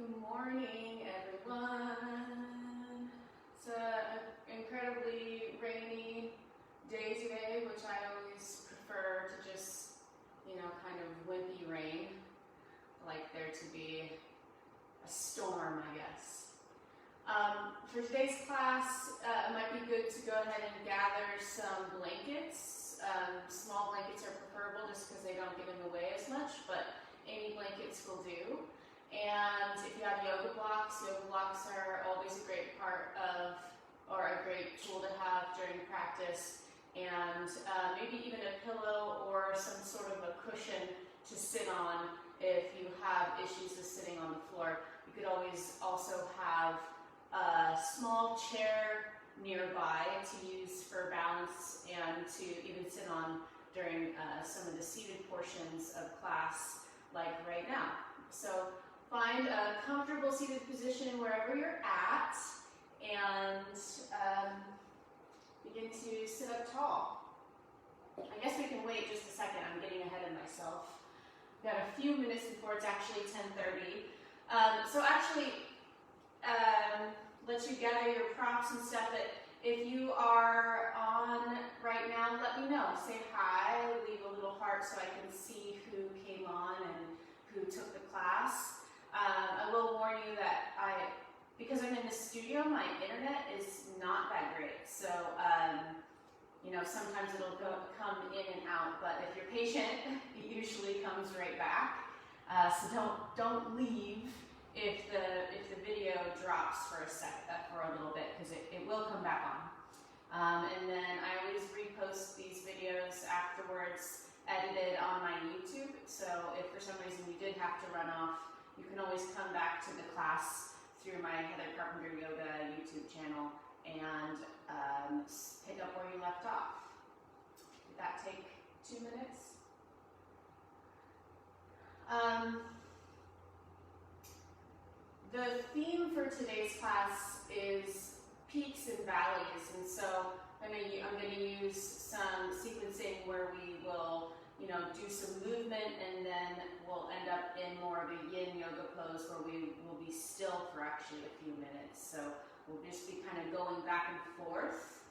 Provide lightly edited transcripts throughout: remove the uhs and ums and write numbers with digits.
Good morning, everyone. It's an incredibly rainy day today, which I always prefer to just, kind of wimpy rain. I like there to be a storm, I guess. For today's class, it might be good to go ahead and gather some blankets. Small blankets are preferable just because they don't get in the way as much, but any blankets will do. And if you have yoga blocks are always a great part of, or a great tool to have during practice. And maybe even a pillow or some sort of a cushion to sit on if you have issues with sitting on the floor. You could always also have a small chair nearby to use for balance and to even sit on during some of the seated portions of class, like right now. So find a comfortable seated position wherever you're at and begin to sit up tall. I guess we can wait just a second. I'm getting ahead of myself. We've got a few minutes before it's actually 10:30. So actually, let you gather your props and stuff. But if you are on right now, let me know. Say hi, leave a little heart so I can see who came on and who took the class. I will warn you that because I'm in the studio, my internet is not that great. So, sometimes it'll come in and out, but if you're patient, it usually comes right back. So don't leave if the video drops for a little bit, because it will come back on. And then I always repost these videos afterwards, edited on my YouTube. So if for some reason you did have to run off, you can always come back to the class through my Heather Carpenter Yoga YouTube channel and pick up where you left off. Did that take 2 minutes? The theme for today's class is peaks and valleys, and so I'm going to use some sequencing where we will do some movement, and then we'll end up in more of a yin yoga pose where we will be still for actually a few minutes. So we'll just be kind of going back and forth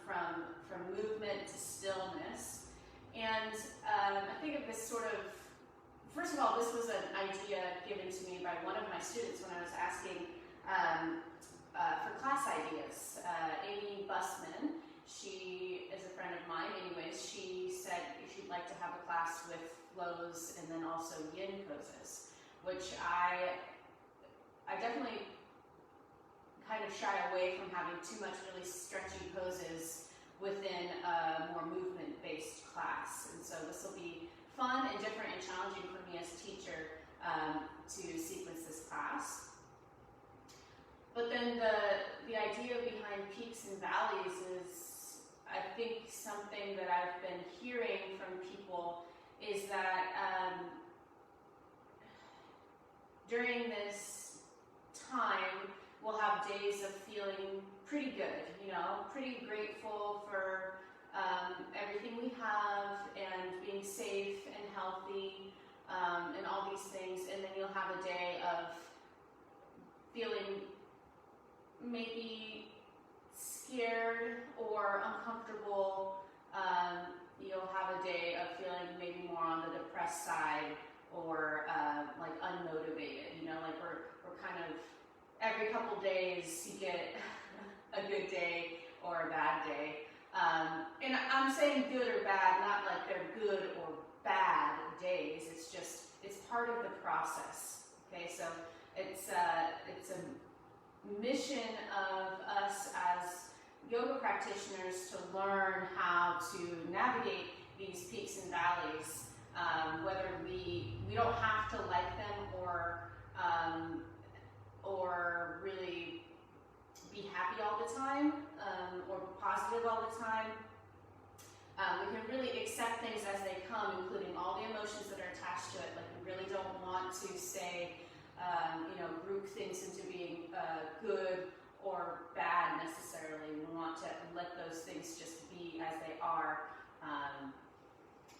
from movement to stillness. And I think of this sort of, first of all, this was an idea given to me by one of my students when I was asking for class ideas. Amy Busman, she is a friend of mine anyways, she said she'd like to have a class with flows and then also yin poses, which I definitely kind of shy away from having too much really stretchy poses within a more movement-based class. And so this will be fun and different and challenging for me as a teacher to sequence this class. But then the idea behind peaks and valleys is, I think, something that I've been hearing from people is that during this time, we'll have days of feeling pretty good, pretty grateful for everything we have and being safe and healthy and all these things. And then you'll have a day of feeling maybe scared or uncomfortable. You'll have a day of feeling maybe more on the depressed side or like unmotivated. Like we're kind of every couple days you get a good day or a bad day. And I'm saying good or bad, not like they're good or bad days. It's just it's part of the process. Okay, so it's a mission of us as yoga practitioners to learn how to navigate these peaks and valleys, whether we don't have to like them or really be happy all the time or positive all the time. We can really accept things as they come, including all the emotions that are attached to it. Like we really don't want to say group things into being good or bad necessarily. We want to let those things just be as they are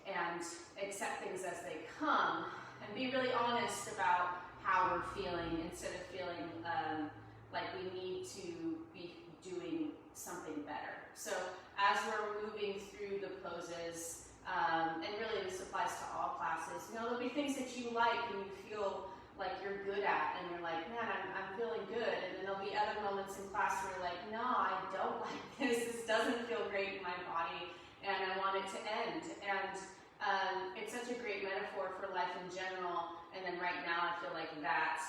and accept things as they come and be really honest about how we're feeling instead of feeling like we need to be doing something better. So as we're moving through the poses, and really this applies to all classes, you know, there'll be things that you like and you feel like you're good at, and you're like, man, I'm feeling good. And then there'll be other moments in class where you're like, no, I don't like this. This doesn't feel great in my body, and I want it to end. And it's such a great metaphor for life in general. And then right now, I feel like that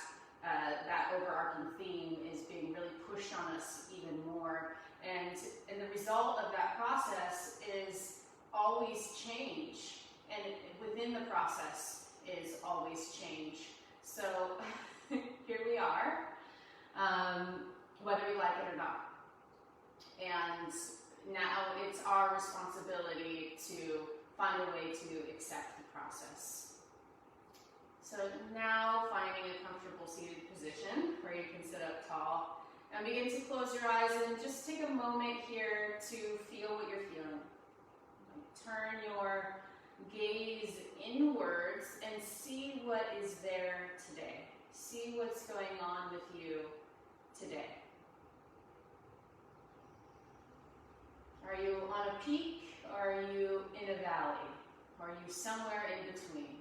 overarching theme is being really pushed on us even more. And the result of that process is always change, and within the process is always change. So here we are, whether we like it or not. And now it's our responsibility to find a way to accept the process. So now finding a comfortable seated position where you can sit up tall, and begin to close your eyes and just take a moment here to feel what you're feeling. Turn your gaze inwards and see what is there today. See what's going on with you today. Are you on a peak, or are you in a valley? Or are you somewhere in between?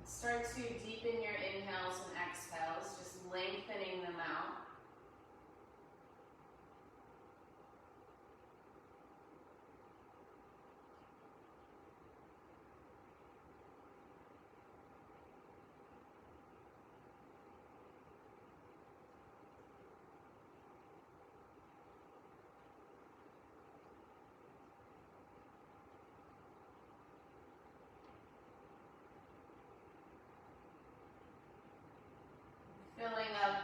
Start to deepen your inhales and exhales, just lengthening them out. Filling up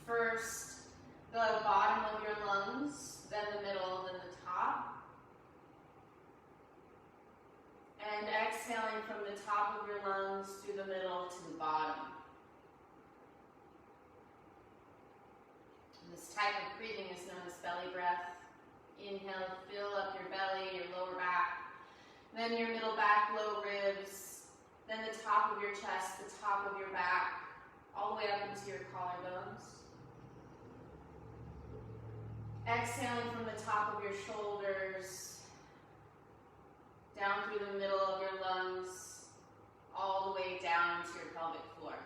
first the bottom of your lungs, then the middle, then the top. And exhaling from the top of your lungs through the middle to the bottom. And this type of breathing is known as belly breath. Inhale, fill up your belly, your lower back, then your middle back, low ribs, then the top of your chest, the top of your back, all the way up into your collarbones. Exhaling from the top of your shoulders, down through the middle of your lungs, all the way down into your pelvic floor.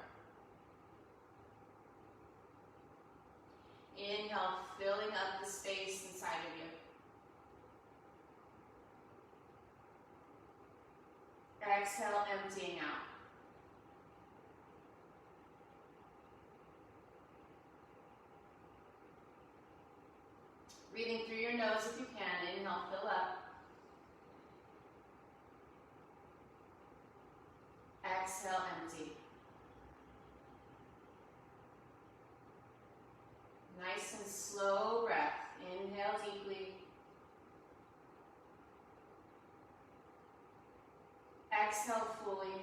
Inhale, filling up the space inside of you. Exhale, emptying out. Breathing through your nose if you can. Inhale, fill up. Exhale, empty. Nice and slow breath. Inhale deeply. Exhale fully.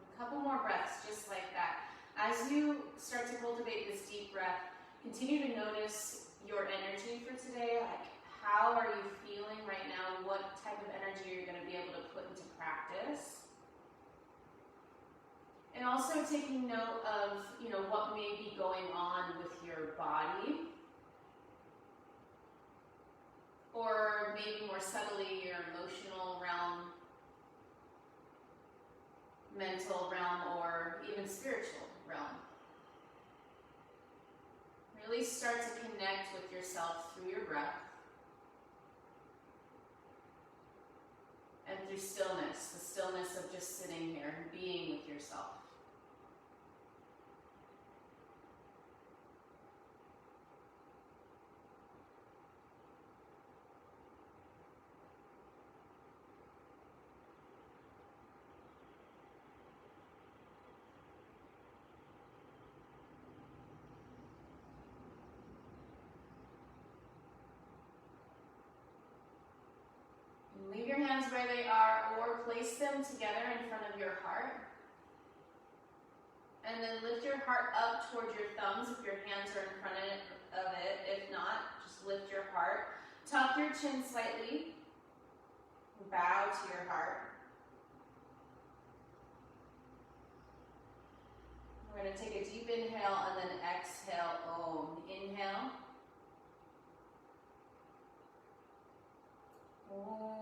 A couple more breaths just like that. As you start to cultivate this deep breath, continue to notice your energy for today. Like, how are you feeling right now? What type of energy you're going to be able to put into practice? And also taking note of, what may be going on with your body. Or maybe more subtly, your emotional realm, mental realm, or even spiritual realm. Really start to connect with yourself through your breath and through stillness, the stillness of just sitting here and being with yourself. place them together in front of your heart. And then lift your heart up towards your thumbs if your hands are in front of it. If not, just lift your heart. Tuck your chin slightly. Bow to your heart. We're going to take a deep inhale and then exhale, Om. Inhale. Om.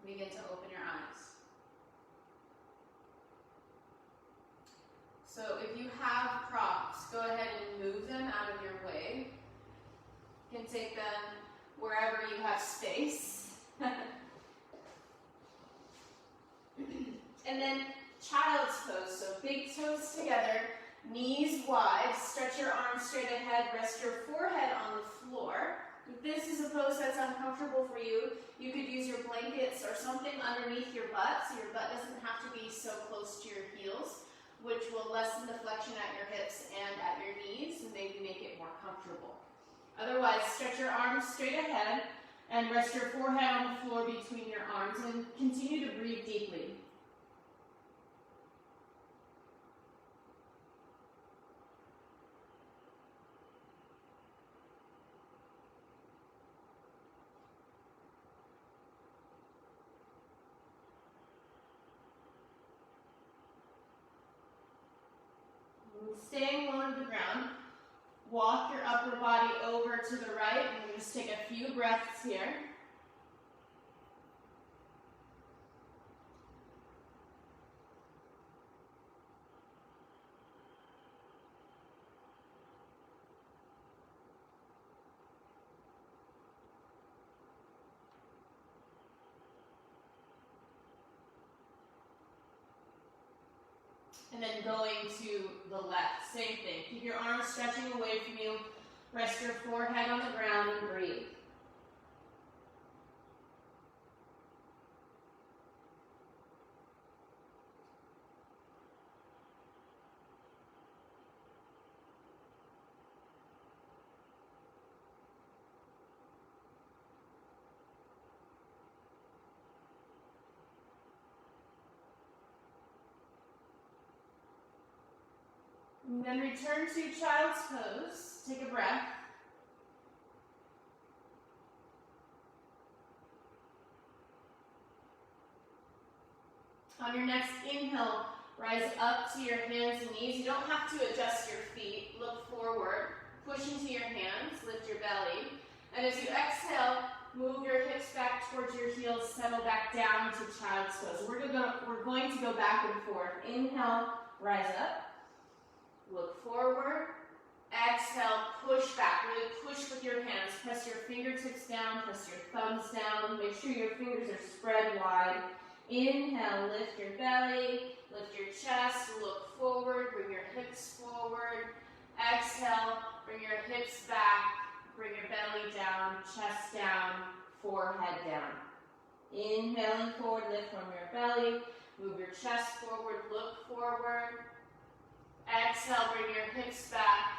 Begin to open your eyes. So if you have props, go ahead and move them out of your way. You can take them wherever you have space. And then child's pose, so big toes together, knees wide, stretch your arms straight ahead, rest your forehead on the floor. If this is a pose that's uncomfortable for you, you could use your blankets or something underneath your butt, so your butt doesn't have to be so close to your heels, which will lessen the flexion at your hips and at your knees and maybe make it more comfortable. Otherwise, stretch your arms straight ahead and rest your forehead on the floor between your arms and continue to breathe deeply. Staying low to the ground, walk your upper body over to the right, and we'll just take a few breaths here. And then going to the left, same thing. Keep your arms stretching away from you. Rest your forehead on the ground and breathe. And then return to child's pose. Take a breath. On your next inhale, rise up to your hands and knees. You don't have to adjust your feet. Look forward. Push into your hands. Lift your belly. And as you exhale, move your hips back towards your heels. Settle back down to child's pose. We're going to go back and forth. Inhale, rise up. Look forward. Exhale, push back. Really push with your hands. Press your fingertips down. Press your thumbs down. Make sure your fingers are spread wide. Inhale, lift your belly. Lift your chest. Look forward. Bring your hips forward. Exhale, bring your hips back. Bring your belly down. Chest down. Forehead down. Inhaling forward. Lift from your belly. Move your chest forward. Look forward. Exhale, bring your hips back,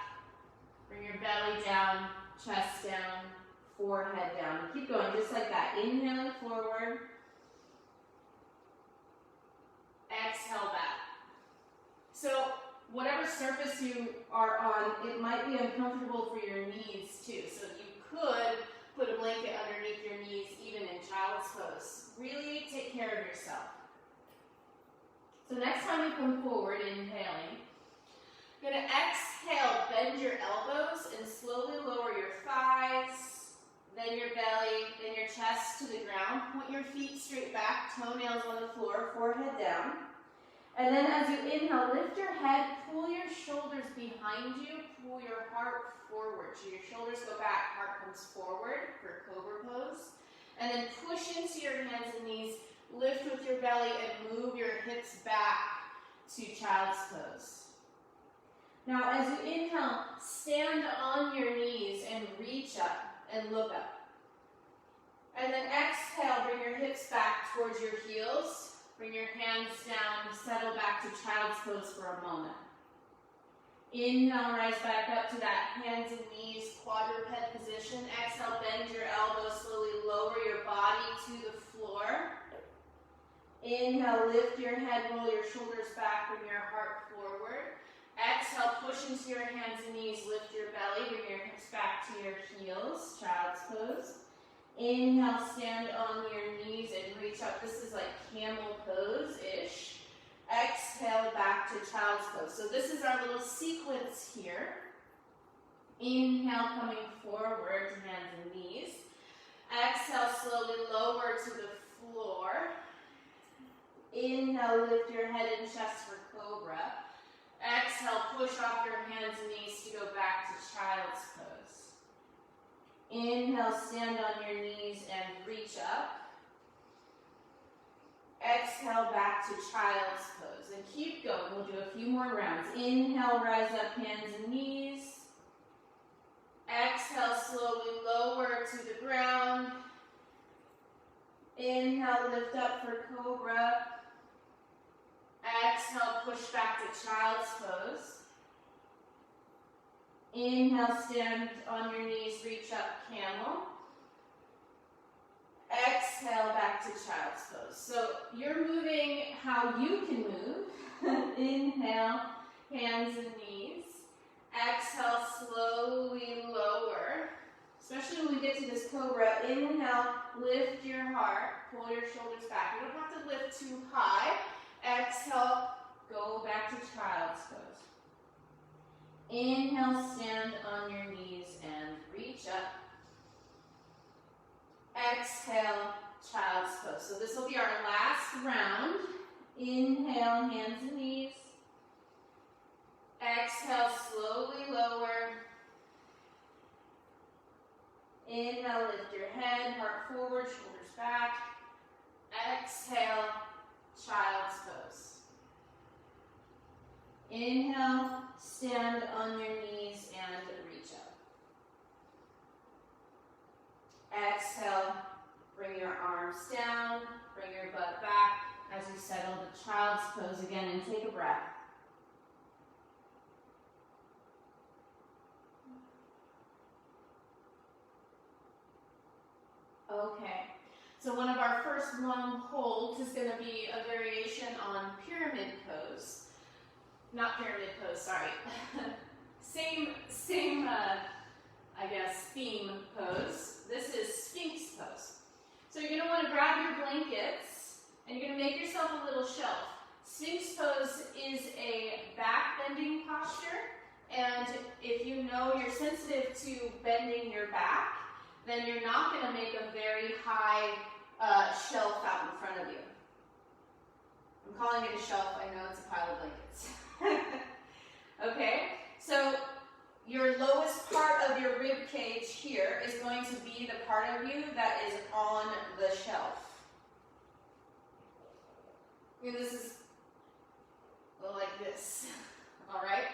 bring your belly down, chest down, forehead down. And keep going just like that. Inhaling forward. Exhale back. So whatever surface you are on, it might be uncomfortable for your knees too. So you could put a blanket underneath your knees even in child's pose. Really take care of yourself. So next time you come forward, inhaling, you're going to exhale, bend your elbows and slowly lower your thighs, then your belly, then your chest to the ground. Point your feet straight back, toenails on the floor, forehead down. And then as you inhale, lift your head, pull your shoulders behind you, pull your heart forward. So your shoulders go back, heart comes forward for cobra pose. And then push into your hands and knees, lift with your belly and move your hips back to child's pose. Now, as you inhale, stand on your knees and reach up and look up. And then exhale, bring your hips back towards your heels. Bring your hands down, settle back to child's pose for a moment. Inhale, rise back up to that hands and knees, quadruped position. Exhale, bend your elbows, slowly lower your body to the floor. Inhale, lift your head, roll your shoulders back, bring your heart forward. Exhale, push into your hands and knees, lift your belly, bring your hips back to your heels, child's pose. Inhale, stand on your knees and reach up. This is like camel pose-ish. Exhale, back to child's pose. So this is our little sequence here. Inhale, coming forward to hands and knees. Exhale, slowly lower to the floor. Inhale, lift your head and chest for cobra. Exhale, push off your hands and knees to go back to child's pose. Inhale, stand on your knees and reach up. Exhale, back to child's pose. And keep going. We'll do a few more rounds. Inhale, rise up, hands and knees. Exhale, slowly lower to the ground. Inhale, lift up for cobra. Exhale, push back to child's pose. Inhale, stand on your knees, reach up, camel. Exhale, back to child's pose. So you're moving how you can move. Inhale, hands and knees. Exhale, slowly lower. Especially when we get to this cobra. Inhale, lift your heart, pull your shoulders back. You don't have to lift too high. Exhale, go back to child's pose. Inhale, stand on your knees and reach up. Exhale, child's pose. So this will be our last round. Inhale, hands and knees. Exhale, slowly lower. Inhale, lift your head, heart forward, shoulders back. Exhale, child's pose. Inhale, stand on your knees and reach up. Exhale, bring your arms down, bring your butt back as you settle to child's pose again and take a breath. Okay, so one of our first long holds is going to be a variation on pyramid pose. Not pyramid pose, sorry. same, I guess, theme pose. This is Sphinx pose. So you're going to want to grab your blankets and you're going to make yourself a little shelf. Sphinx pose is a back bending posture, and if you know you're sensitive to bending your back, then you're not going to make a very high shelf out in front of you. I'm calling it a shelf. I know it's a pile of blankets. Okay, so your lowest part of your rib cage here is going to be the part of you that is on the shelf. And this is like this, all right?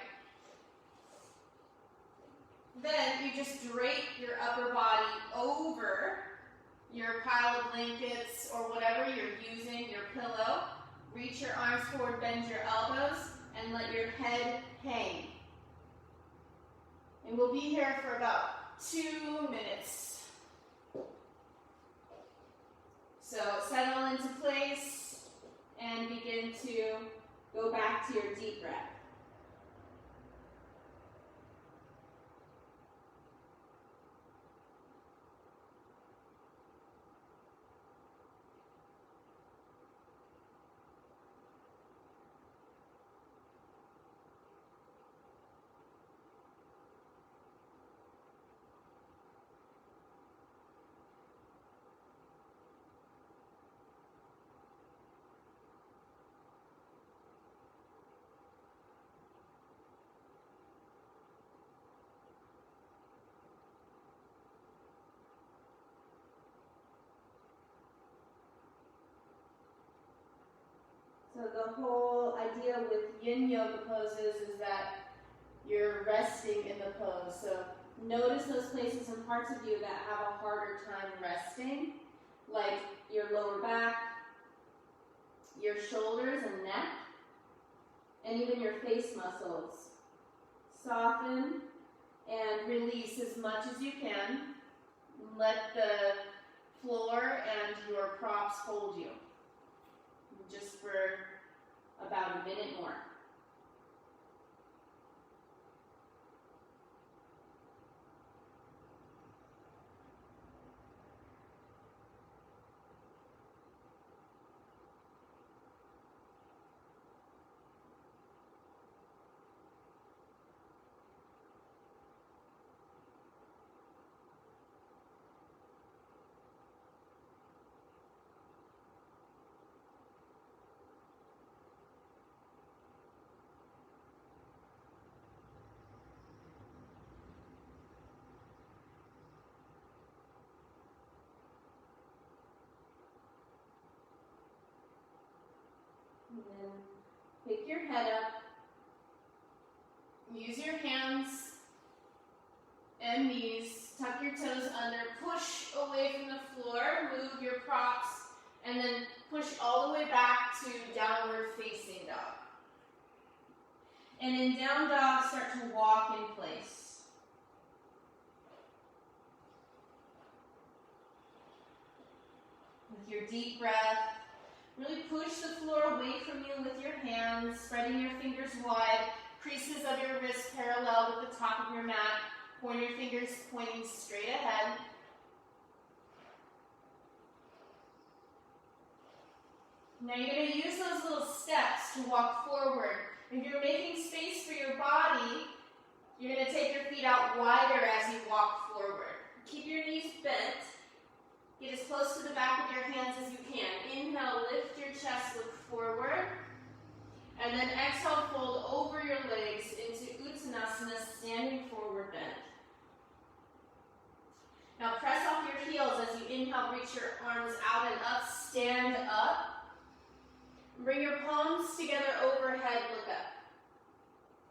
Then you just drape your upper body over your pile of blankets or whatever you're using, your pillow. Reach your arms forward, bend your elbows, and let your head hang. And we'll be here for about 2 minutes. So settle into place and begin to go back to your deep breath. So the whole idea with yin yoga poses is that you're resting in the pose. So notice those places and parts of you that have a harder time resting, like your lower back, your shoulders and neck, and even your face muscles. Soften and release as much as you can. Let the floor and your props hold you. Just for about a minute more. And then pick your head up. Use your hands and knees. Tuck your toes under. Push away from the floor. Move your props. And then push all the way back to downward facing dog. And in down dog, start to walk in place. With your deep breath, really push the floor away from you with your hands, spreading your fingers wide, creases of your wrists parallel with the top of your mat, pointer fingers pointing straight ahead. Now you're going to use those little steps to walk forward. If you're making space for your body, you're going to take your feet out wider as you walk forward. Keep your knees bent. Get as close to the back of your hands as you can. Inhale, lift your chest, look forward. And then exhale, fold over your legs into Uttanasana, standing forward bend. Now press off your heels as you inhale, reach your arms out and up, stand up. Bring your palms together overhead, look up.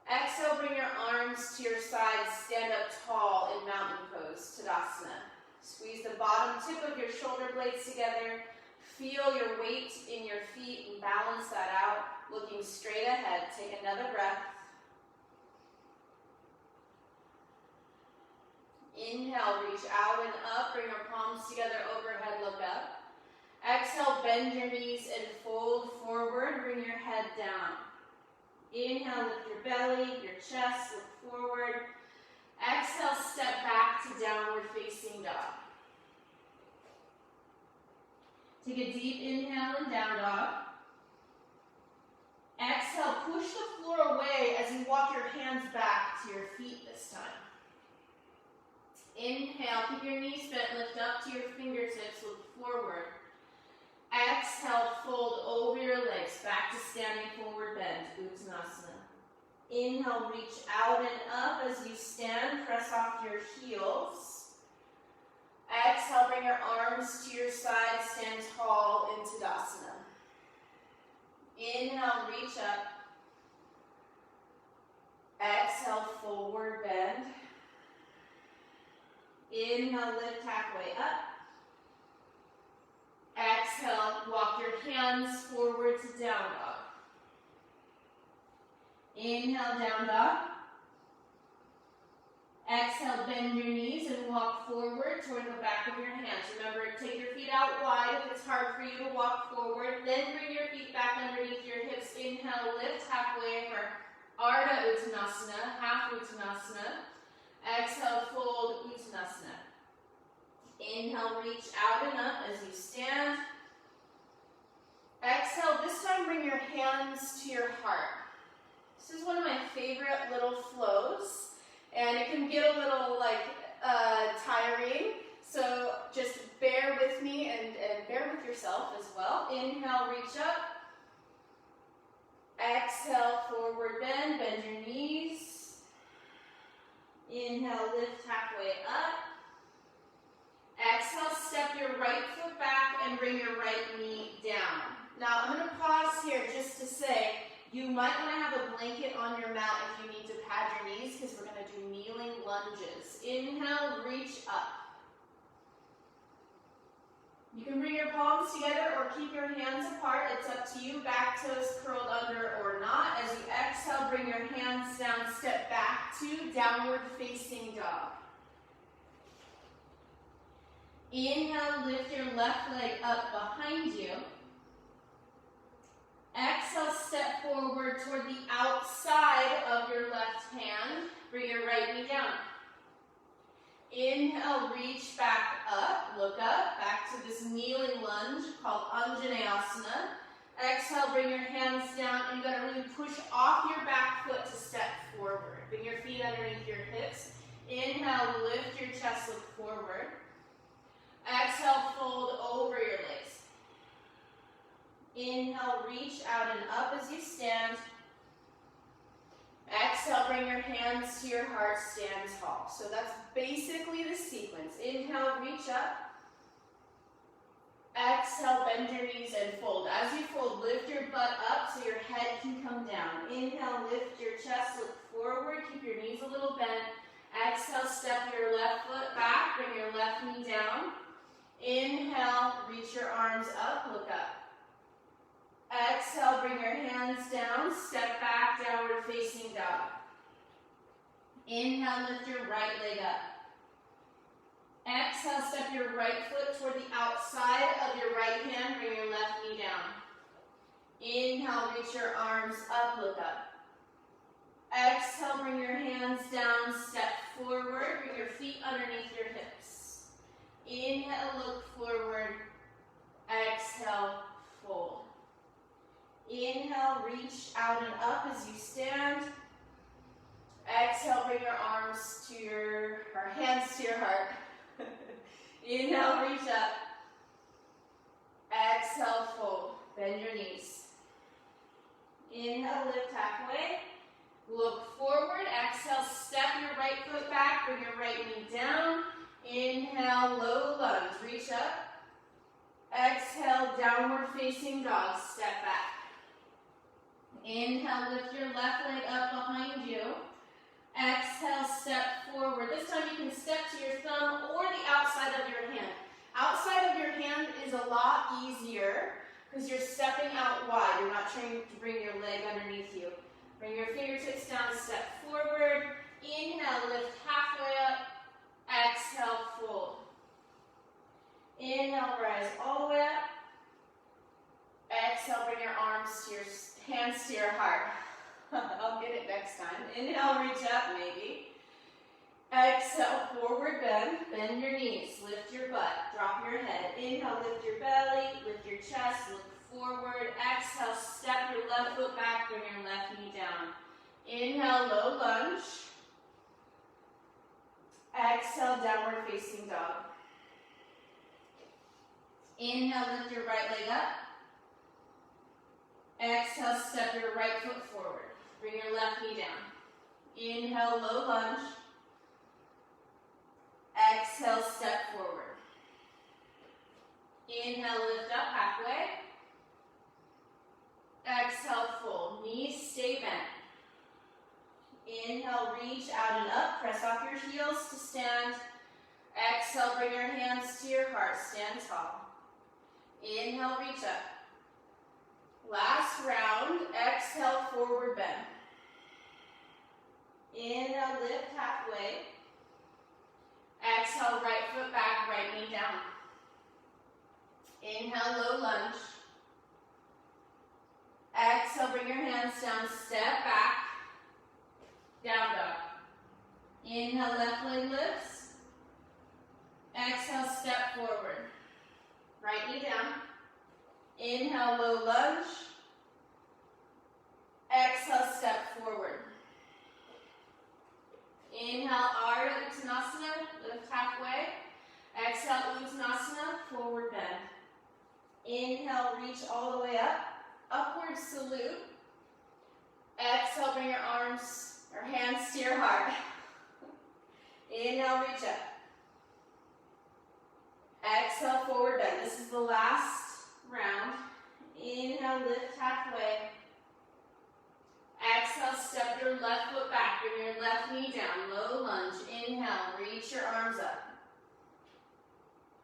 Exhale, bring your arms to your sides, stand up tall in mountain pose, Tadasana. Squeeze the bottom tip of your shoulder blades together. Feel your weight in your feet and balance that out. Looking straight ahead. Take another breath. Inhale, reach out and up. Bring your palms together overhead, look up. Exhale, bend your knees and fold forward. Bring your head down. Inhale, lift your belly, your chest, look forward. Exhale, step back to downward facing dog. Take a deep inhale in down dog. Exhale, push the floor away as you walk your hands back to your feet this time. Inhale, keep your knees bent, lift up to your fingertips, look forward. Exhale, fold over your legs, back to standing forward bend, Uttanasana. Inhale, reach out and up as you stand, press off your heels. Exhale, bring your arms to your side, stand tall in Tadasana. Inhale, reach up. Exhale, forward bend. Inhale, lift halfway up. Exhale, walk your hands forward to down dog. Inhale, down dog. Exhale, bend your knees and walk forward toward the back of your hands. Remember, take your feet out wide if it's hard for you to walk forward. Then bring your feet back underneath your hips. Inhale, lift halfway for Ardha Uttanasana, half Uttanasana. Exhale, fold Uttanasana. Inhale, reach out and up as you stand. Exhale, this time bring your hands to your heart. This is one of my favorite little flows, and it can get a little tiring, so just bear with me and bear with yourself as well. Inhale, reach up. Exhale, forward bend, bend your knees. Inhale, lift halfway up. Exhale, step your right foot back and bring your right knee down. Now I'm going to pause here just to You might want to have a blanket on your mat if you need to pad your knees because we're going to do kneeling lunges. Inhale, reach up. You can bring your palms together or keep your hands apart. It's up to you. Back toes curled under or not. As you exhale, bring your hands down, step back to downward facing dog. Inhale, lift your left leg up behind you. Exhale, step forward toward the outside of your left hand. Bring your right knee down. Inhale, reach back up, look up, back to this kneeling lunge called Anjaneyasana. Exhale, bring your hands down, and you're going to really push off your back foot to step forward. Bring your feet underneath your hips. Inhale, lift your chest, look forward. Exhale, fold over your legs. Inhale, reach out and up as you stand. Exhale, bring your hands to your heart, stand tall. So that's basically the sequence. Inhale, reach up. Exhale, bend your knees and fold. As you fold, lift your butt up so your head can come down. Inhale, lift your chest, look forward, keep your knees a little bent. Exhale, step your left foot back, bring your left knee down. Inhale, reach your arms up, look up. Exhale, bring your hands down, step back, downward facing dog. Inhale, lift your right leg up. Exhale, step your right foot toward the outside of your right hand, bring your left knee down. Inhale, reach your arms up, look up. Exhale, bring your hands down, step forward, bring your feet underneath your hips. Inhale, look forward. Exhale, fold. Inhale, reach out and up as you stand. Exhale, bring your arms to hands to your heart. Inhale, reach up. Exhale, fold. Bend your knees. Inhale, lift halfway. Look forward. Exhale, step your right foot back. Bring your right knee down. Inhale, low lunge. Reach up. Exhale, downward facing dog. Step back. Inhale, lift your left leg up behind you. Exhale, step forward. This time you can step to your thumb or the outside of your hand. Outside of your hand is a lot easier because you're stepping out wide. You're not trying to bring your leg underneath you. Bring your fingertips down, step forward. Inhale, lift halfway up. Exhale, fold. Inhale, rise all the way up. Exhale, bring your arms to your hands to your heart. I'll get it next time. Inhale, reach up, maybe. Exhale, forward bend. Bend your knees. Lift your butt. Drop your head. Inhale, lift your belly. Lift your chest. Look forward. Exhale, step your left foot back. Bring your left knee down. Inhale, low lunge. Exhale, downward facing dog. Inhale, lift your right leg up. Exhale, step your right foot forward. Bring your left knee down. Inhale, low lunge. Exhale, step forward. Inhale, lift up halfway. Exhale, fold. Knees stay bent. Inhale, reach out and up. Press off your heels to stand. Exhale, bring your hands to your heart. Stand tall. Inhale, reach up. Last round. Exhale, forward bend. Inhale, lift halfway. Exhale, right foot back, right knee down. Inhale, low lunge. Exhale, bring your hands down, step back. Down dog. Inhale, left leg lifts. Exhale, step forward. Right knee down. Inhale, low lunge. Exhale, step forward. Inhale, Ardha Uttanasana, lift halfway. Exhale, Uttanasana, forward bend. Inhale, reach all the way up. Upward salute. Exhale, bring your arms or hands to your heart. Inhale, reach up. Exhale, forward bend. This is the last round. Inhale, lift halfway. your left foot back, bring your left knee down, low lunge, inhale, reach your arms up.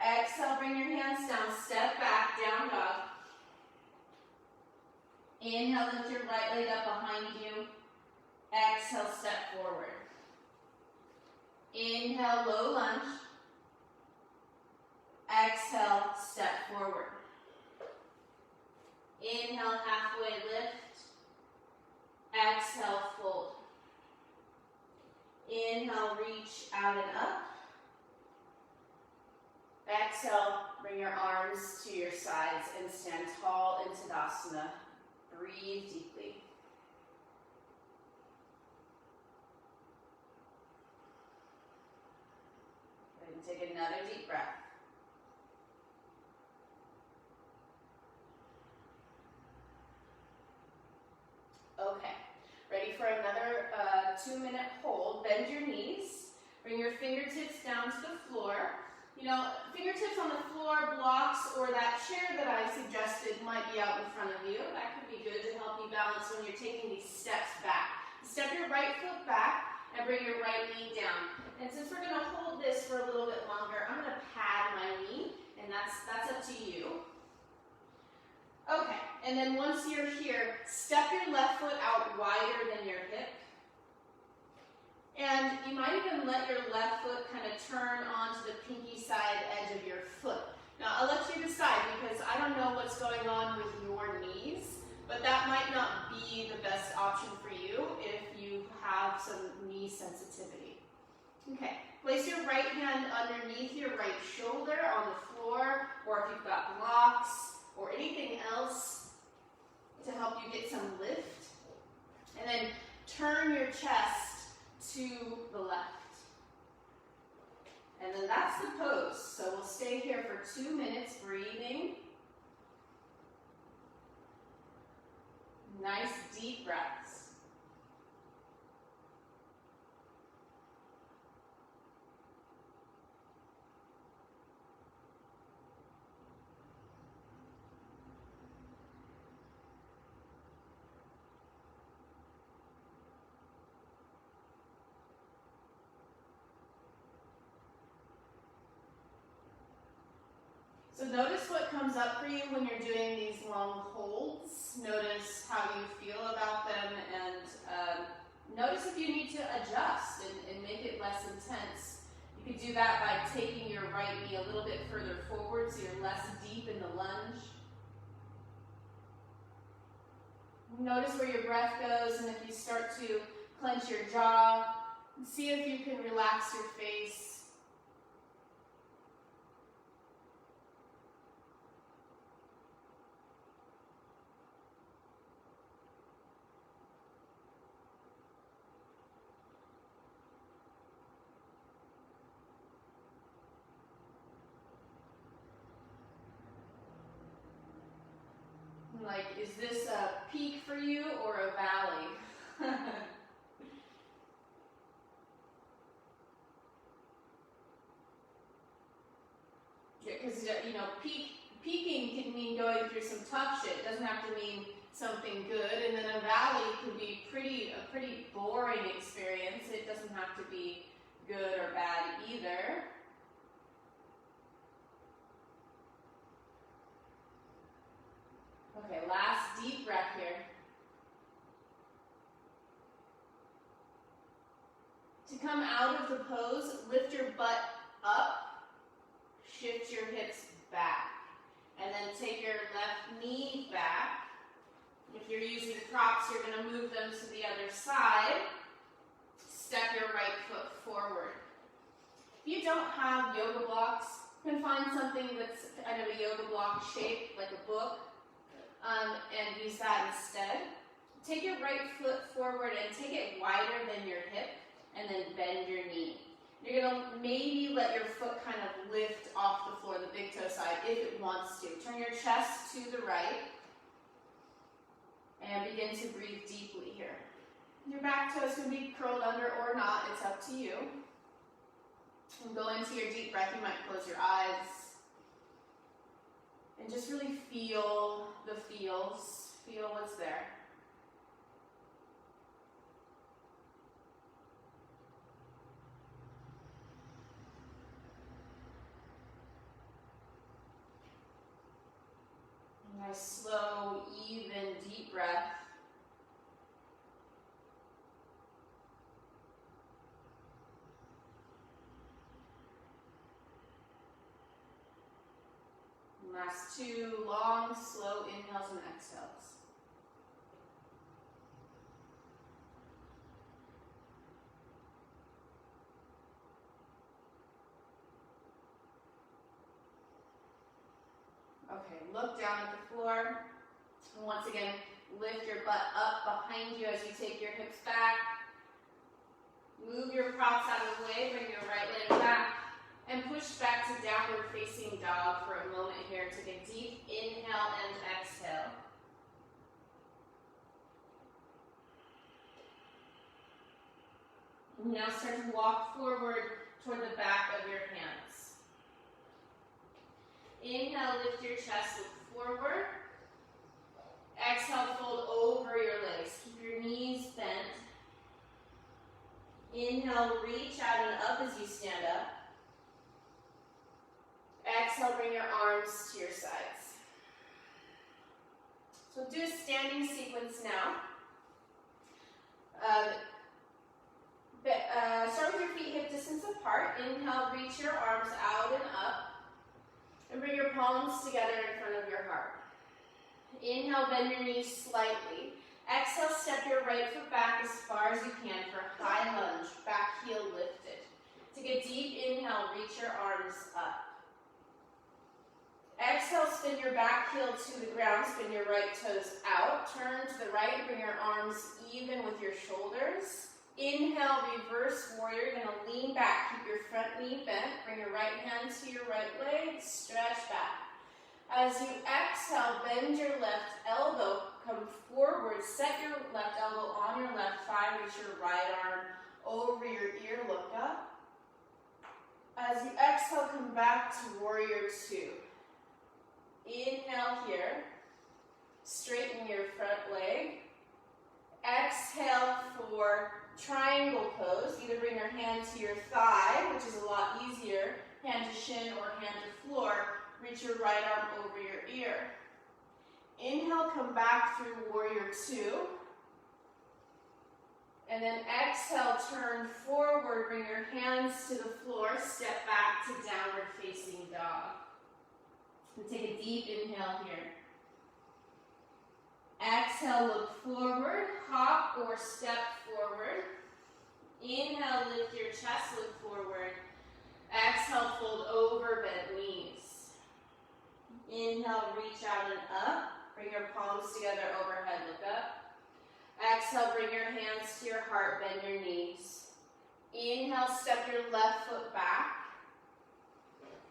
Exhale, bring your hands down, step back, down dog. Inhale, lift your right leg up behind you. Exhale, step forward. Inhale, low lunge. Exhale, step forward. Inhale, halfway lift. Exhale, fold. Inhale, reach out and up. Exhale, bring your arms to your sides and stand tall in Tadasana. Breathe deeply. And take another deep breath. Okay, ready for another 2-minute hold. Bend your knees. Bring your fingertips down to the floor. You know, fingertips on the floor, blocks, or that chair that I suggested might be out in front of you. That could be good to help you balance when you're taking these steps back. Step your right foot back and bring your right knee down. And since we're going to hold this for a little bit longer, I'm going to pad my knee, and that's up to you. Okay, and then once you're here, step your left foot out wider than your hip. And you might even let your left foot kind of turn onto the pinky side edge of your foot. Now, I'll let you decide because I don't know what's going on with your knees, but that might not be the best option for you if you have some knee sensitivity. Okay, place your right hand underneath your right shoulder on the floor, or if you've got blocks or anything else to help you get some lift. And then turn your chest to the left. And then that's the pose. So we'll stay here for 2 minutes, breathing. Nice deep breaths. So notice what comes up for you when you're doing these long holds. Notice how you feel about them, and notice if you need to adjust and make it less intense. You could do that by taking your right knee a little bit further forward so you're less deep in the lunge. Notice where your breath goes, and if you start to clench your jaw, see if you can relax your face. Like, is this a peak for you or a valley? Yeah, because, you know, peaking can mean going through some tough shit. It doesn't have to mean something good. And then a valley can be a pretty boring experience. It doesn't have to be good or bad either. Okay, last deep breath here. To come out of the pose, lift your butt up, shift your hips back, and then take your left knee back. If you're using props, you're going to move them to the other side. Step your right foot forward. If you don't have yoga blocks, you can find something that's kind of a yoga block shape, like a book, and use that instead. Take your right foot forward and take it wider than your hip, and then bend your knee. You're going to maybe let your foot kind of lift off the floor, the big toe side, if it wants to. Turn your chest to the right, and begin to breathe deeply here. Your back toes can be curled under or not, it's up to you. And go into your deep breath, you might close your eyes. And just really feel the feels. Feel what's there. Nice, slow, even, deep breath. Last two long, slow inhales and exhales. Okay, look down at the floor. And once again, lift your butt up behind you as you take your hips back. Move your props out of the way, bring your right leg back, and push back to downward facing dog for a moment here. Take a deep inhale and exhale. Now start to walk forward toward the back of your hands. Inhale, lift your chest, look forward. Exhale, fold over your legs. Keep your knees bent. Inhale, reach out and up as you stand up. Exhale, bring your arms to your sides. So do a standing sequence now. Start with your feet hip distance apart. Inhale, reach your arms out and up. And bring your palms together in front of your heart. Inhale, bend your knees slightly. Exhale, step your right foot back as far as you can for high lunge, back heel lifted. Take a deep inhale, reach your arms up. Exhale, spin your back heel to the ground, spin your right toes out. Turn to the right, bring your arms even with your shoulders. Inhale, reverse warrior. You're going to lean back, keep your front knee bent. Bring your right hand to your right leg, stretch back. As you exhale, bend your left elbow, come forward, set your left elbow on your left thigh, reach your right arm over your ear, look up. As you exhale, come back to warrior two. Inhale here, straighten your front leg. Exhale for triangle pose. Either bring your hand to your thigh, which is a lot easier, hand to shin or hand to floor. Reach your right arm over your ear. Inhale, come back through warrior two. And then exhale, turn forward, bring your hands to the floor, step back to downward facing dog. And take a deep inhale here. Exhale, look forward, hop or step forward. Inhale, lift your chest, look forward. Exhale, fold over, bend knees. Inhale, reach out and up. Bring your palms together overhead, look up. Exhale, bring your hands to your heart, bend your knees. Inhale, step your left foot back.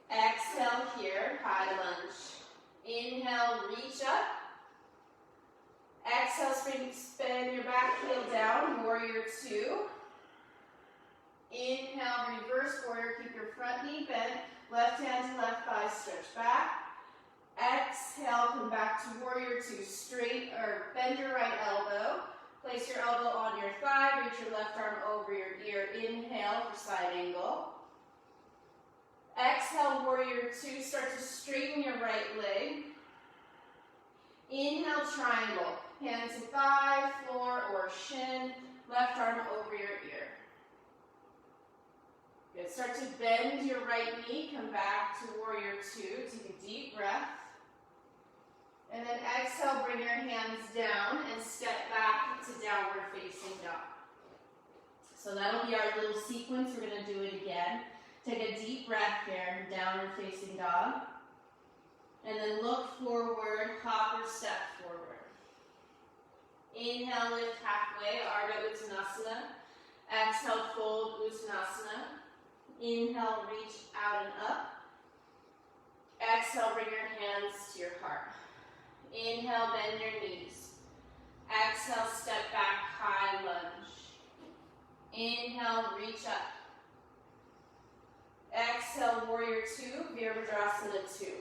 Exhale here, high lunge. Inhale, reach up. Exhale, spin your back heel down, warrior two. Inhale, reverse warrior, keep your front knee bent. Left hand to left thigh, stretch back. Exhale, come back to warrior two, straight or bend your right elbow. Place your elbow on your thigh, reach your left arm over your ear. Inhale for side angle. Exhale, warrior two, start to straighten your right leg. Inhale, triangle. Hand to thigh, floor or shin, left arm over your ear. Good. Start to bend your right knee, come back to warrior two. Take a deep breath. And then exhale, bring your hands down and step back to downward facing dog. So that'll be our little sequence. We're going to do it again. Take a deep breath here, downward facing dog. And then look forward, hop or step forward. Inhale, lift halfway, Ardha Uttanasana. Exhale, fold Uttanasana. Inhale, reach out and up. Exhale, bring your hands to your heart. Inhale, bend your knees. Exhale, step back, high lunge. Inhale, reach up. Exhale, warrior two, Virabhadrasana two.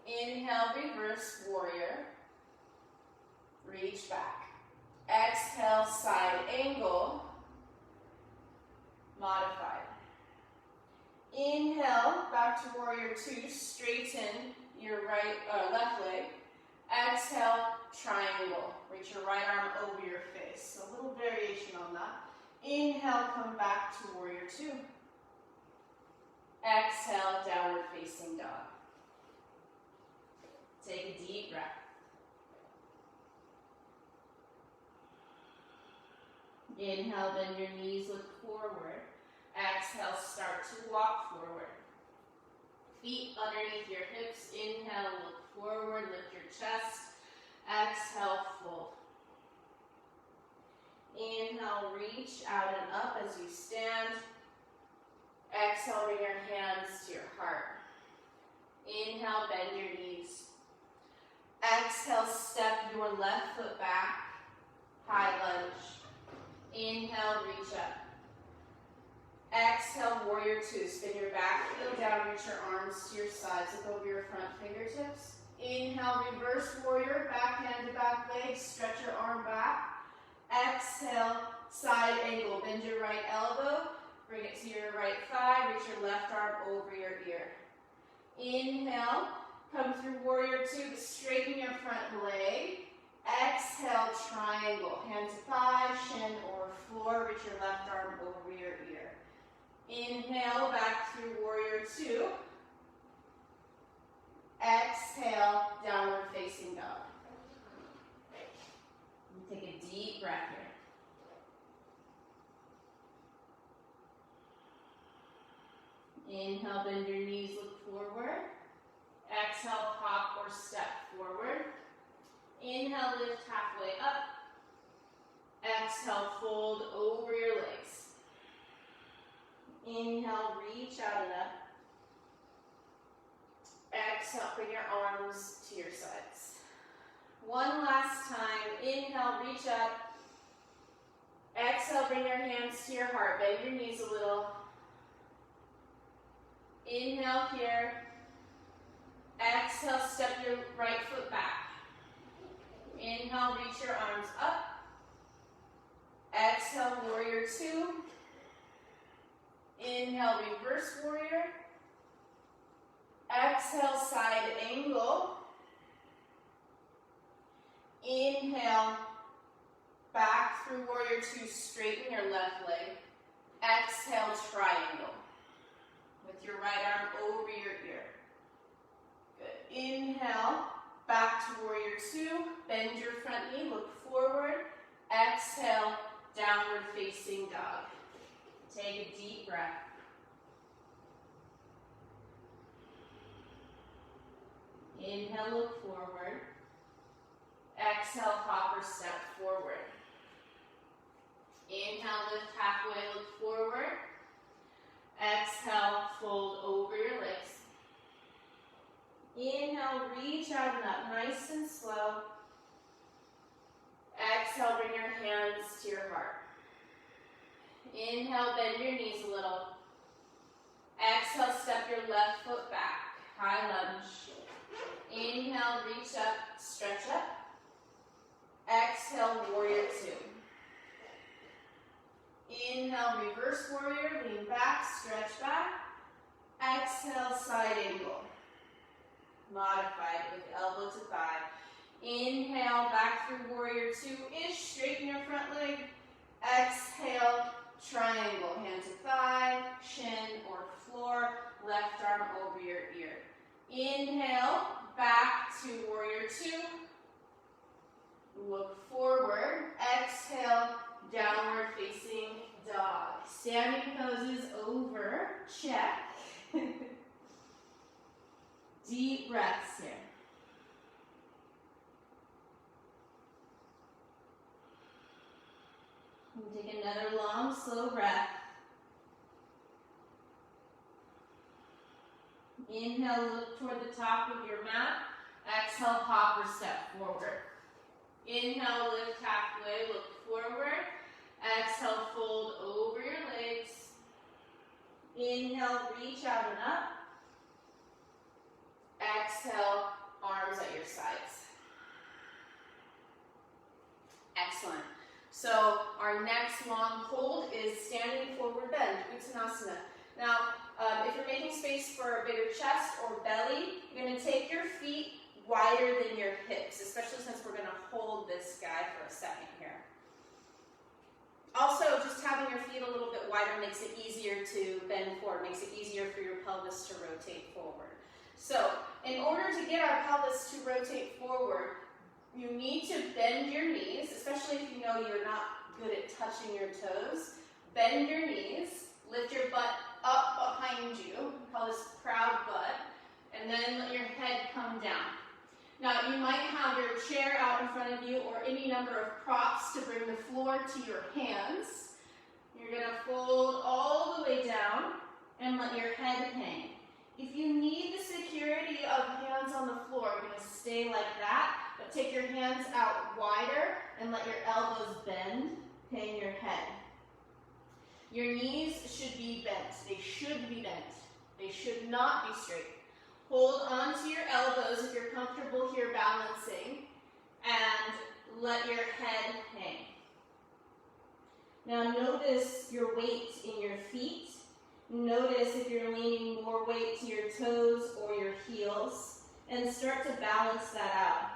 Inhale, reverse warrior. Reach back. Exhale, side angle. Modified. Inhale, back to warrior two, straighten your left leg. Exhale, triangle. Reach your right arm over your face. So a little variation on that. Inhale, come back to warrior two. Exhale, downward facing dog. Take a deep breath. Inhale, bend your knees, look forward. Exhale, start to walk forward. Feet underneath your hips. Inhale, look forward, lift your chest. Exhale, fold. Inhale, reach out and up as you stand. Exhale, bring your hands to your heart. Inhale, bend your knees. Exhale, step your left foot back. High lunge. Inhale, reach up. Exhale, warrior two. Spin your back heel down, reach your arms to your sides. Look over your front fingertips. Inhale, reverse warrior, back hand to back leg. Stretch your arm back. Exhale, side angle. Bend your right elbow. Bring it to your right thigh. Reach your left arm over your ear. Inhale, come through warrior two, but straighten your front leg. Exhale, triangle. Hand to thigh, shin or floor. Reach your left arm over your ear. Inhale, back through warrior two. Exhale, downward facing dog. Take a deep breath here. Inhale, bend your knees, look forward. Exhale, hop or step forward. Inhale, lift halfway up. Exhale, fold over your legs. Inhale, reach out and up. Exhale, bring your arms to your sides. One last time. Inhale, reach up. Exhale, bring your hands to your heart. Bend your knees a little. Inhale here. Exhale, step your right foot back. Inhale, reach your arms up. Exhale, warrior two. Inhale, reverse warrior. Exhale, side angle. Inhale, back through warrior two, straighten your left leg. Exhale, triangle. With your right arm over your ear. Good. Inhale, back to warrior two. Bend your front knee, look forward. Exhale, downward facing dog. Take a deep breath. Inhale, look forward. Exhale, hop or step forward. Inhale, lift halfway, look forward. Exhale, fold over your legs. Inhale, reach out and up, nice and slow. Exhale, bring your hands to your heart. Inhale, bend your knees a little. Exhale, step your left foot back, high lunge. Inhale, reach up, stretch up. Exhale, warrior two. Inhale, reverse warrior, lean back, stretch back. Exhale, side angle. Modified with elbow to thigh. Inhale, back through warrior two-ish, straighten your front leg. Exhale, triangle, hand to thigh, shin or floor, left arm over your ear. Inhale, back to warrior two. Look forward. Exhale, downward facing dog. Standing poses over, check. Deep breaths here. And take another long, slow breath. Inhale, look toward the top of your mat. Exhale, hop or step forward. Inhale, lift halfway, look forward. Exhale, fold over your legs. Inhale, reach out and up. Exhale, arms at your sides. Excellent. So our next long hold is standing forward bend, Uttanasana. Now, if you're making space for a bigger chest or belly, you're going to take your wider than your hips, especially since we're going to hold this guy for a second here. Also, just having your feet a little bit wider makes it easier to bend forward, makes it easier for your pelvis to rotate forward. So, in order to get our pelvis to rotate forward, you need to bend your knees, especially if you know you're not good at touching your toes. Bend your knees, lift your butt up behind you, we call this proud butt, and then let your head come down. Now, you might have your chair out in front of you or any number of props to bring the floor to your hands. You're going to fold all the way down and let your head hang. If you need the security of hands on the floor, you're going to stay like that, but take your hands out wider and let your elbows bend, hang your head. Your knees should be bent. They should be bent. They should not be straight. Hold on to your elbows if you're comfortable here balancing, and let your head hang. Now notice your weight in your feet. Notice if you're leaning more weight to your toes or your heels, and start to balance that out.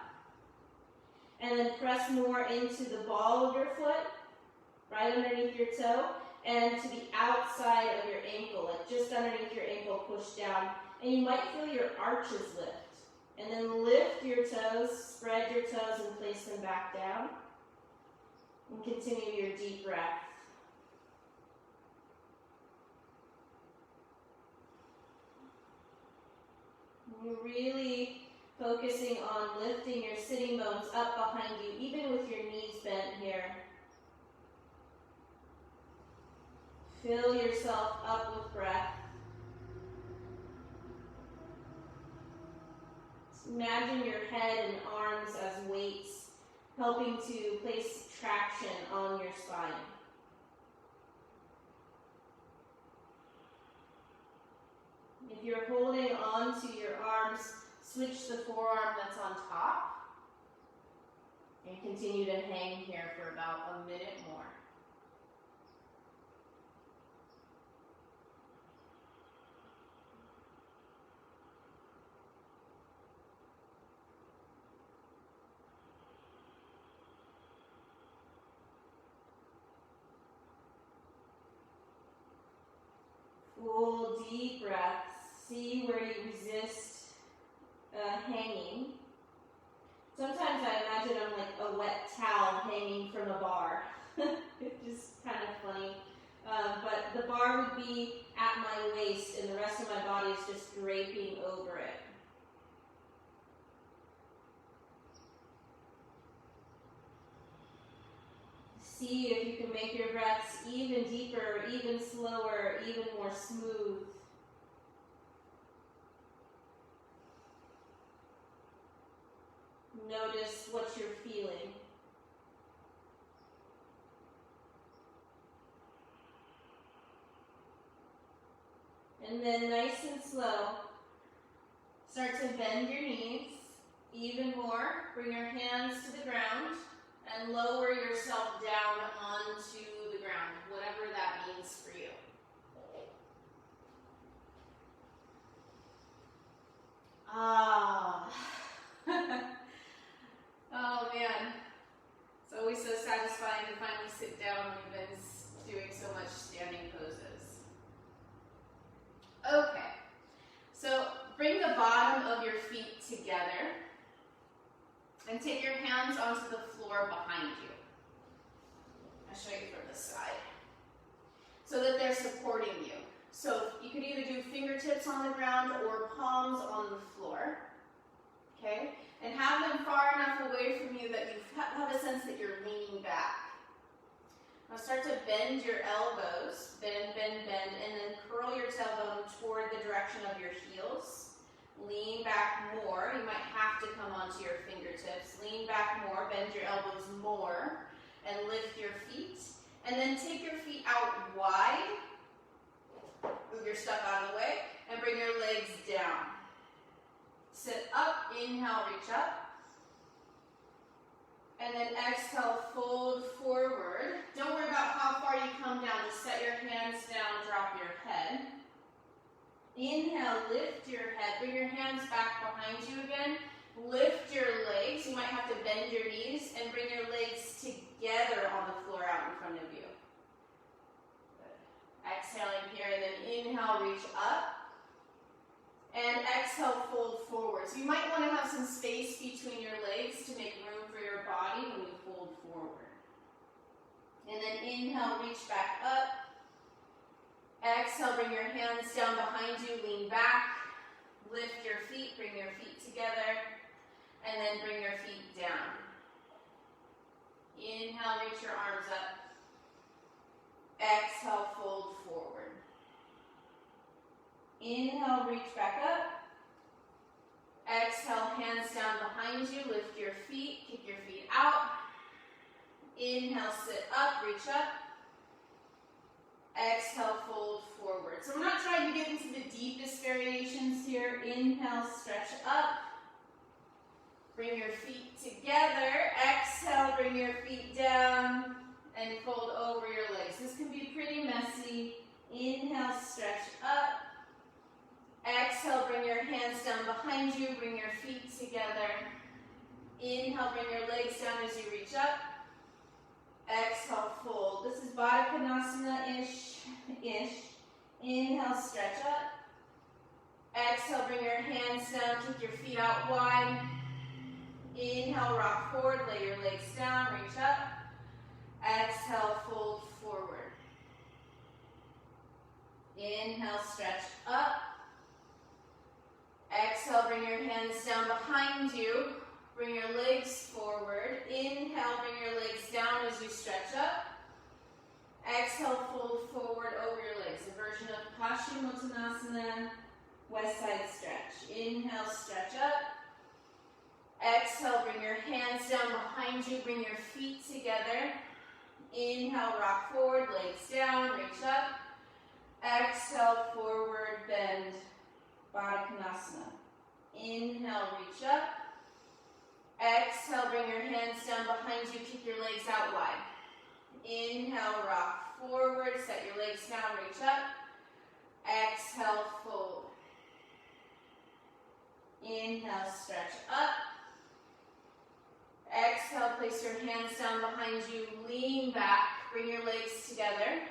And then press more into the ball of your foot, right underneath your toe, and to the outside of your ankle, like just underneath your ankle, push down. And you might feel your arches lift. And then lift your toes, spread your toes, and place them back down. And continue your deep breath. You're really focusing on lifting your sitting bones up behind you, even with your knees bent here. Fill yourself up with breath. Imagine your head and arms as weights, helping to place traction on your spine. If you're holding on to your arms, switch the forearm that's on top, and continue to hang here for about a minute more. Full deep breaths. See where you resist hanging. Sometimes I imagine I'm like a wet towel hanging from a bar. It's just kind of funny. But the bar would be at my waist and the rest of my body is just draping over it. See if you can make your breaths even deeper, even slower, even more smooth. Notice what you're feeling. And then nice and slow, start to bend your knees even more. Bring your hands to the ground and lower yourself down onto the ground, whatever that means for you. Ah. Oh man, it's always so satisfying to finally sit down when you've been doing so much standing poses. Okay, so bring the bottom of your feet together and take your hands onto the floor behind you. I'll show you from this side. So that they're supporting you. So you could either do fingertips on the ground or palms on the floor. Okay? And have them far enough away from you that you have a sense that you're leaning back. Now start to bend your elbows, bend, bend, bend, and then curl your tailbone toward the direction of your heels. Lean back more. You might have to come onto your fingertips. Lean back more, bend your elbows more, and lift your feet. And then take your feet out wide. Move your stuff out of the way, and bring your legs down. Sit up, inhale, reach up. And then exhale, fold forward. Don't worry about how far you come down. Just set your hands down, drop your head. Inhale, lift your head. Bring your hands back behind you again. Lift your legs. You might have to bend your knees and bring your legs together on the floor out in front of you. Good. Exhaling here, and then inhale, reach up. And exhale, fold forward. So you might want to have some space between your legs to make room for your body when you fold forward. And then inhale, reach back up. Exhale, bring your hands down behind you, lean back. Lift your feet, bring your feet together. And then bring your feet down. Inhale, reach your arms up. Exhale, fold forward. Inhale, reach back up. Exhale, hands down behind you. Lift your feet, kick your feet out. Inhale, sit up, reach up. Exhale, fold forward. So we're not trying to get into the deepest variations here. Inhale, stretch up. Bring your feet together. Exhale, bring your feet down and fold over your legs. This can be pretty messy. Inhale, stretch up. Exhale, bring your hands down behind you. Bring your feet together. Inhale, bring your legs down as you reach up. Exhale, fold. This is Baddha Konasana-ish. Inhale, stretch up. Exhale, bring your hands down. Kick your feet out wide. Inhale, rock forward. Lay your legs down. Reach up. Exhale, fold forward. Inhale, stretch up. Exhale, bring your hands down behind you. Bring your legs forward. Inhale, bring your legs down as you stretch up. Exhale, fold forward over your legs. A version of Paschimottanasana, west side stretch. Inhale, stretch up. Exhale, bring your hands down behind you. Bring your feet together. Inhale, rock forward, legs down, reach up. Exhale, forward, bend. Baddha Konasana. Inhale, reach up. Exhale, bring your hands down behind you, kick your legs out wide. Inhale, rock forward, set your legs down, reach up. Exhale, fold. Inhale, stretch up. Exhale, place your hands down behind you, lean back, bring your legs together.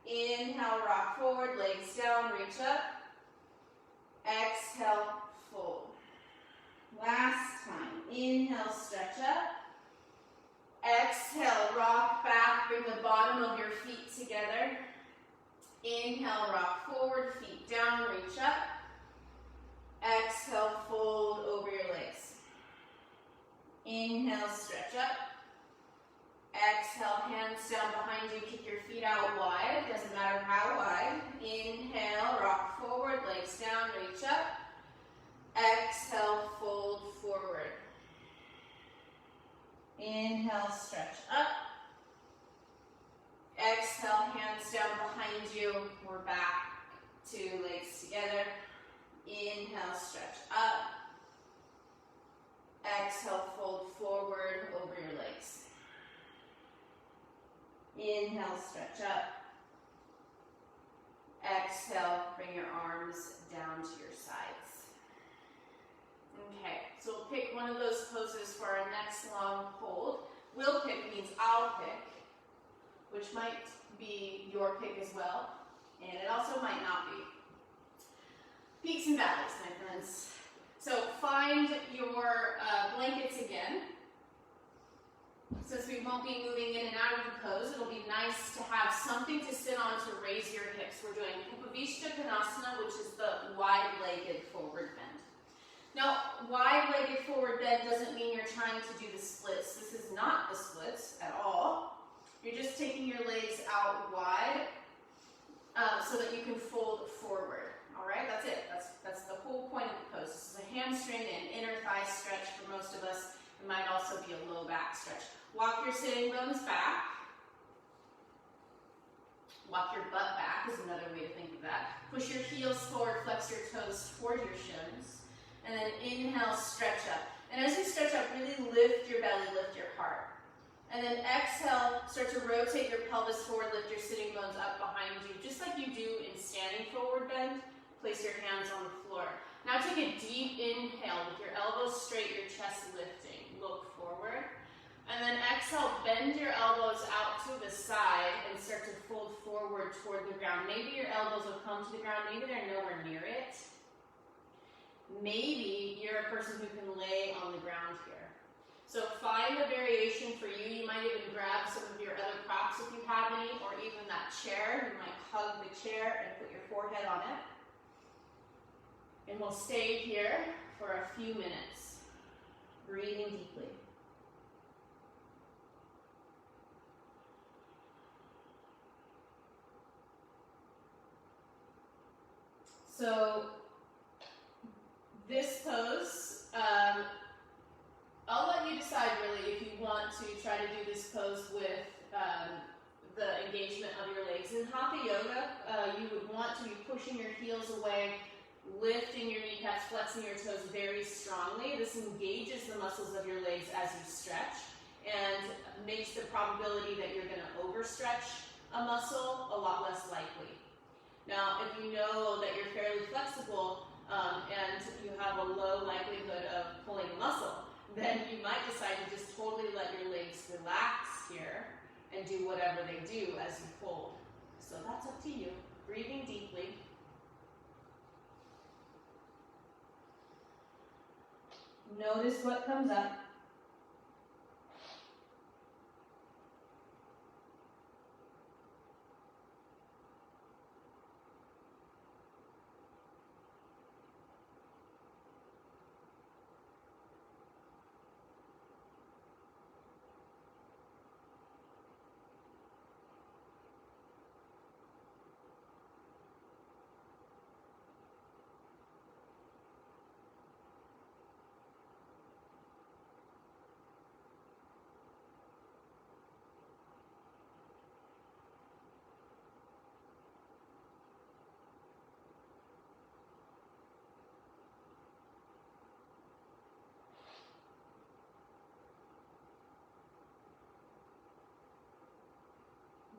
Inhale, rock forward, legs down, reach up. Exhale, fold. Last time. Inhale, stretch up. Exhale, rock back, bring the bottom of your feet together. Inhale, rock forward, feet down, reach up. Exhale, fold over your legs. Inhale, stretch up. Exhale, hands down behind you, kick your feet out wide, doesn't matter how wide. Inhale, rock forward, legs down, reach up. Exhale, fold forward. Inhale, stretch up. Exhale, hands down behind you. We're back to legs together. Inhale, stretch up. Exhale, fold forward over your legs. Inhale, stretch up. Exhale, bring your arms down to your sides. Okay, so we'll pick one of those poses for our next long hold. We'll pick means I'll pick, which might be your pick as well, and it also might not be. Peaks and valleys, my friends. So find your blankets again. Since we won't be moving in and out of the pose, it'll be nice to have something to sit on to raise your hips. We're doing Upavishta Konasana, which is the wide-legged forward bend. Now, wide-legged forward bend doesn't mean you're trying to do the splits. This is not the splits at all. You're just taking your legs out wide so that you can fold forward. All right, that's it. That's the whole point of the pose. This is a hamstring and inner thigh stretch for most of us. It might also be a low back stretch. Walk your sitting bones back. Walk your butt back is another way to think of that. Push your heels forward, flex your toes toward your shins. And then inhale, stretch up. And as you stretch up, really lift your belly, lift your heart. And then exhale, start to rotate your pelvis forward, lift your sitting bones up behind you, just like you do in standing forward bend. Place your hands on the floor. Now take a deep inhale with your elbows straight, your chest lifting. Look forward. And then exhale, bend your elbows out to the side and start to fold forward toward the ground. Maybe your elbows will come to the ground, maybe they're nowhere near it. Maybe you're a person who can lay on the ground here. So find a variation for you. You might even grab some of your other props if you have any, or even that chair. You might hug the chair and put your forehead on it. And we'll stay here for a few minutes, breathing deeply. So this pose, I'll let you decide really if you want to try to do this pose with the engagement of your legs. In Hatha Yoga, you would want to be pushing your heels away, lifting your kneecaps, flexing your toes very strongly. This engages the muscles of your legs as you stretch and makes the probability that you're going to overstretch a muscle a lot less likely. Now, if you know that you're fairly flexible and you have a low likelihood of pulling a muscle, then you might decide to just totally let your legs relax here and do whatever they do as you fold. So that's up to you. Breathing deeply. Notice what comes up.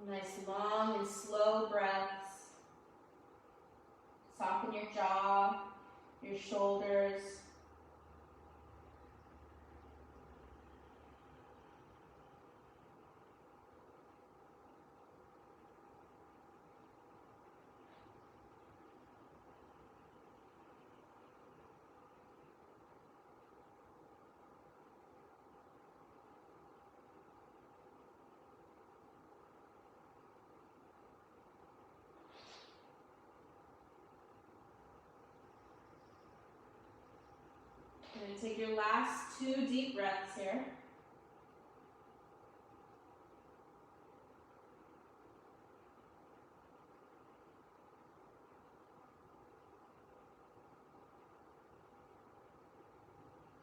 Nice long and slow breaths. Soften your jaw, your shoulders. And take your last 2 deep breaths here.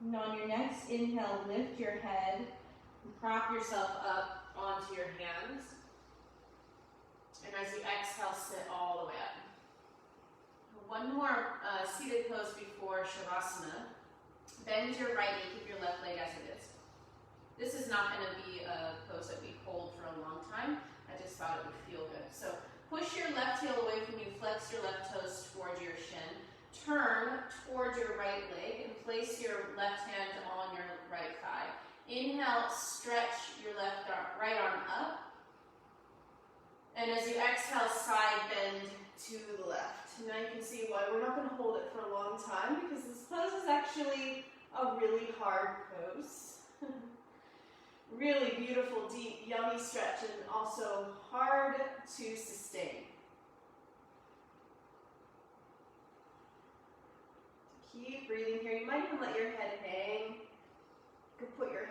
And on your next inhale, lift your head and prop yourself up onto your hands. And as you exhale, sit all the way up. One more seated pose before Shavasana. Bend your right knee, keep your left leg as it is. This is not going to be a pose that we hold for a long time. I just thought it would feel good. So push your left heel away from you, flex your left toes towards your shin. Turn towards your right leg and place your left hand on your right thigh. Inhale, stretch your right arm up. And as you exhale, side bend to the left. Now you can see why we're not going to hold it for a long time, because this pose is actually a really hard pose. Really beautiful, deep, yummy stretch, and also hard to sustain. Keep breathing here. You might even let your head hang. You could put your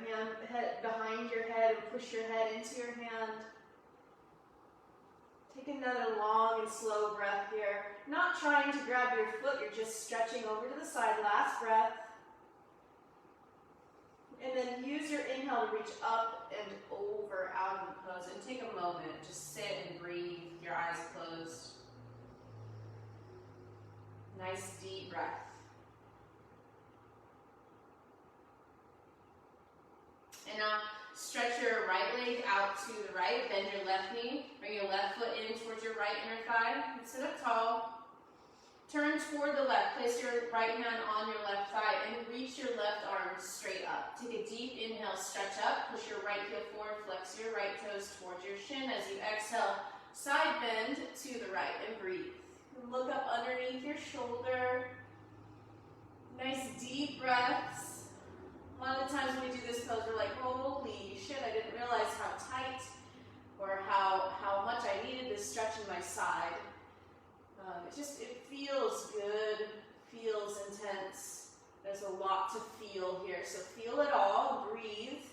head behind your head and push your head into your hand. Take another long and slow breath here. Not trying to grab your foot, you're just stretching over to the side. Last breath. And then use your inhale to reach up and over out of the pose. And take a moment, just sit and breathe, your eyes closed. Nice deep breath. And now stretch your right leg out to the right, bend your left knee, bring your left foot in towards your right inner thigh, and sit up tall. Turn toward the left, place your right hand on your left thigh and reach your left arm inhale, stretch up, push your right heel forward, flex your right toes towards your shin. As you exhale, side bend to the right and breathe. Look up underneath your shoulder. Nice deep breaths. A lot of the times when we do this pose, we're like, holy shit, I didn't realize how tight or how much I needed this stretch in my side. It feels good, feels intense. There's a lot to feel here, so feel it all, breathe.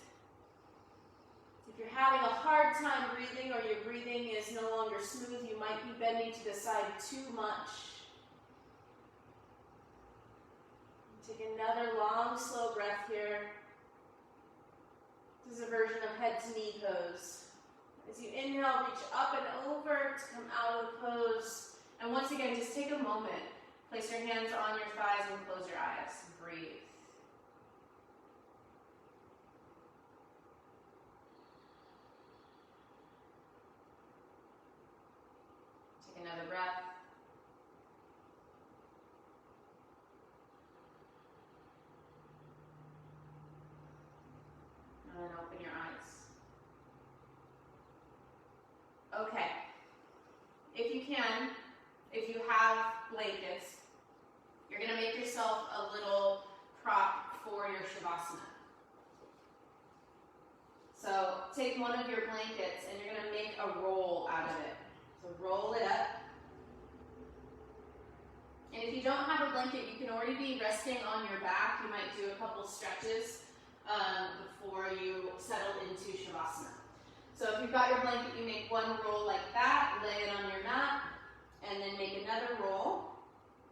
If you're having a hard time breathing or your breathing is no longer smooth, you might be bending to the side too much. Take another long, slow breath here. This is a version of head to knee pose. As you inhale, reach up and over to come out of the pose. And once again, just take a moment. Place your hands on your thighs and close your eyes. Breathe. Take another breath. And then open your eyes. Okay. If you can, if you have blankets, you're going to make yourself a little prop for your Shavasana. So take one of your blankets and you're going to make a roll out of it. So roll it up. And if you don't have a blanket, you can already be resting on your back. You might do a couple stretches before you settle into Shavasana. So if you've got your blanket, you make one roll like that, lay it on your mat, and then make another roll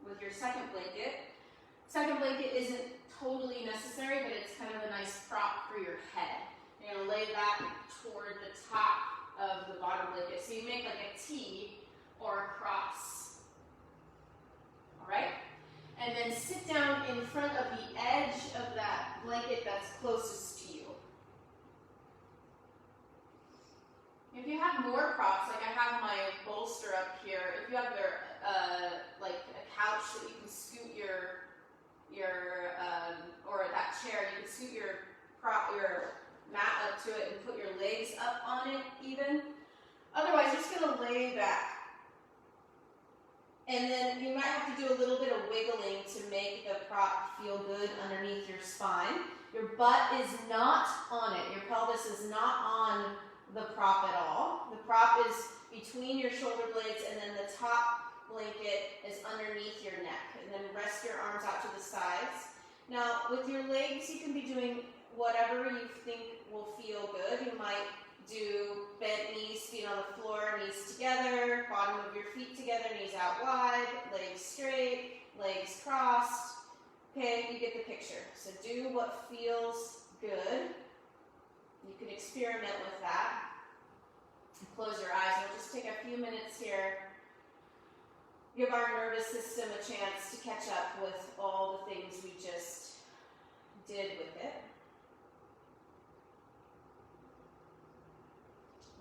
with your second blanket. Second blanket isn't totally necessary, but it's kind of a nice prop for your head. You're going to lay that toward the top of the bottom blanket. So you make like a T or a cross. All right? And then sit down in front of the edge of that blanket that's closest to you. If you have more props, like I have my bolster up here, if you have like a couch that you can scoot or that chair, you can scoot your mat up to it and put your legs up on it even. Otherwise, you're just going to lay back. And then you might have to do a little bit of wiggling to make the prop feel good underneath your spine. Your butt is not on it. Your pelvis is not on the prop at all. The prop is between your shoulder blades, and then the top blanket is underneath your neck. And then rest your arms out to the sides. Now, with your legs, you can be doing whatever you think will feel good. You might do bent knees, feet on the floor, knees together, bottom of your feet together, knees out wide, legs straight, legs crossed. Okay, you get the picture. So do what feels good. You can experiment with that. Close your eyes. We'll just take a few minutes here. Give our nervous system a chance to catch up with all the things we just did with it.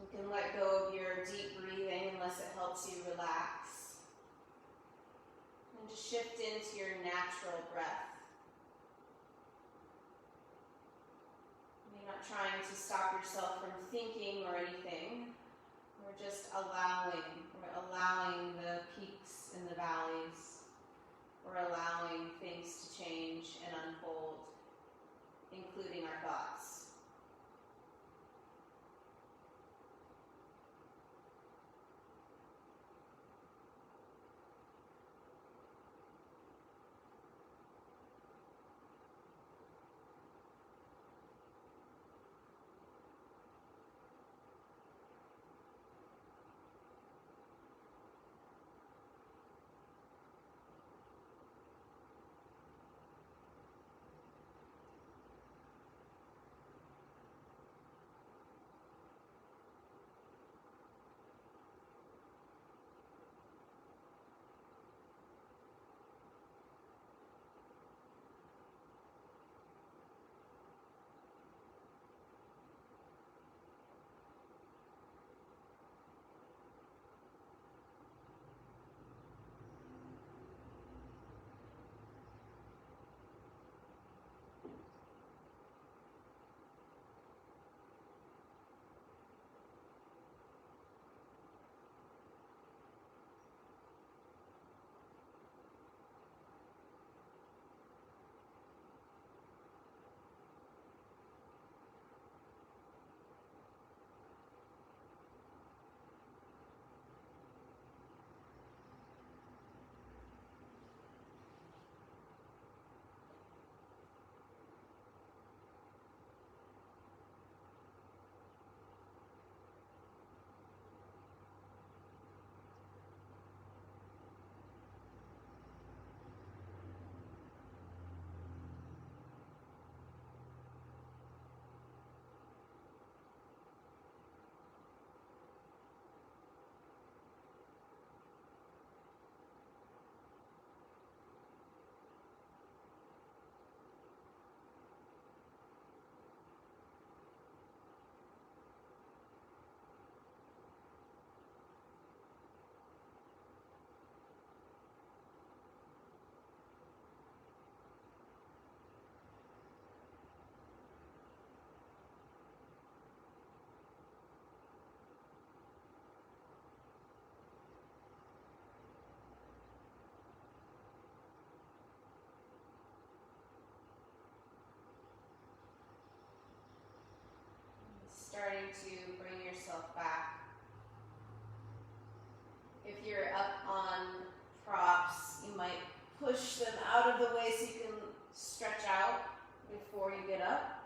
You can let go of your deep breathing unless it helps you relax. And just shift into your natural breath. You're not trying to stop yourself from thinking or anything. We're just allowing. We're allowing the peaks and the valleys. We're allowing things to change and unfold, including our thoughts. out of the way so you can stretch out before you get up.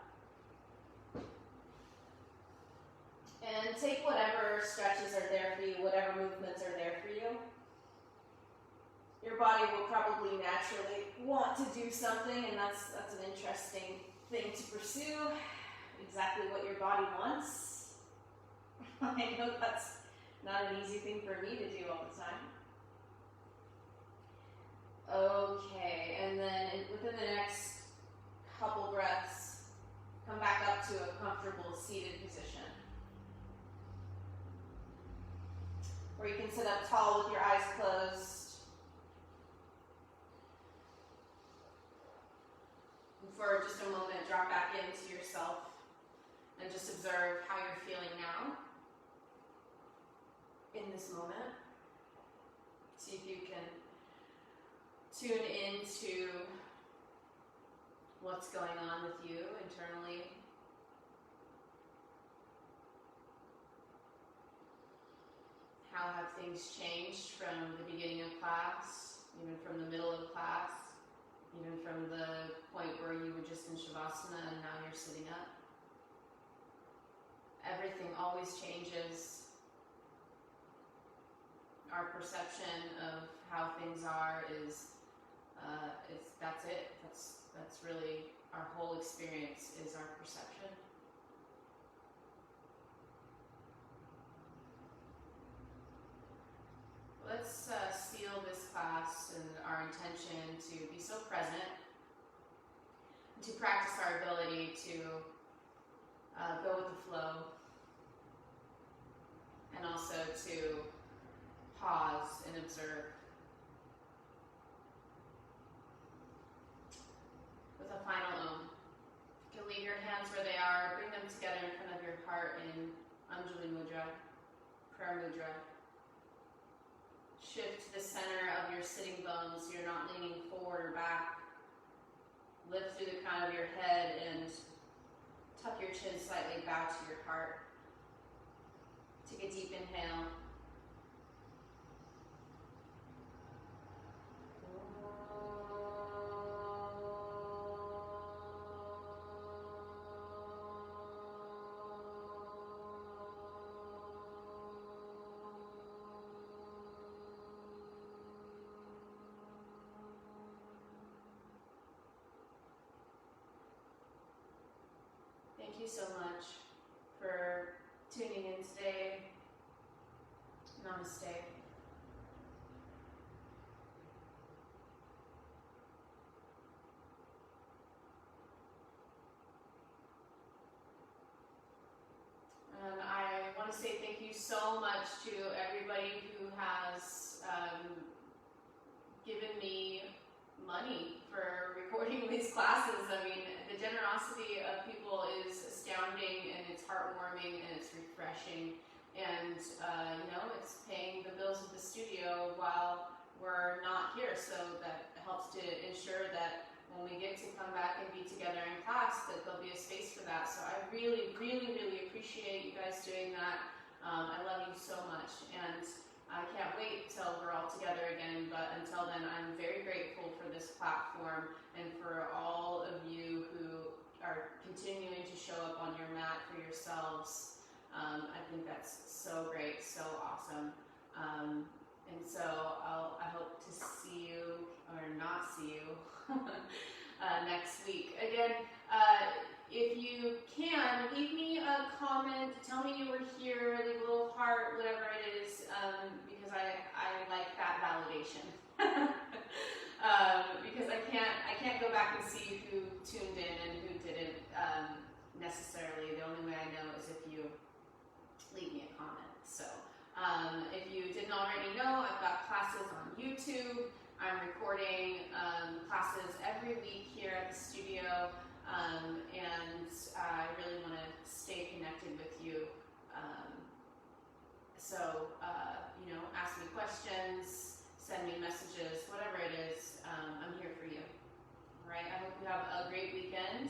And take whatever stretches are there for you, whatever movements are there for you. Your body will probably naturally want to do something, and that's an interesting thing to pursue. Exactly what your body wants. I know that's not an easy thing for me to do all the time. Okay, and then within the next couple breaths, come back up to a comfortable seated position, where you can sit up tall with your eyes closed. And for just a moment, drop back into yourself and just observe how you're feeling now in this moment. See if you can tune into what's going on with you internally. How have things changed from the beginning of class, even from the middle of class, even from the point where you were just in Shavasana and now you're sitting up? Everything always changes. Our perception of how things are is, that's it. That's really our whole experience, is our perception. Let's seal this class and our intention to be so present, to practice our ability to go with the flow, and also to pause and observe. With a final Om. You can leave your hands where they are, bring them together in front of your heart in Anjali Mudra, prayer mudra. Shift to the center of your sitting bones. You're not leaning forward or back. Lift through the crown of your head and tuck your chin slightly, bow to your heart. Take a deep inhale. Thank you so much for tuning in today. Namaste. And I want to say thank you so much to everybody who has given me money for recording these classes. I mean, the generosity of people is astounding, and it's heartwarming, and it's refreshing, and it's paying the bills of the studio while we're not here, so that helps to ensure that when we get to come back and be together in class, that there'll be a space for that. So I really, really, really appreciate you guys doing that. I love you so much, and I can't wait till we're all together again, but until then, I'm very grateful for this platform and for all of you who are continuing to show up on your mat for yourselves. I think that's so great, so awesome. And so I hope to see you, or not see you, next week. Again, if you can, leave me a comment, tell me you were here, leave a little heart, whatever it is, because I like that validation. Because I can't go back and see who tuned in and who didn't necessarily. The only way I know is if you leave me a comment. So if you didn't already know, I've got classes on YouTube. I'm recording classes every week here at the studio, and I really want to stay connected with you. So ask me questions, send me messages, whatever it is, I'm here for you. All right, I hope you have a great weekend.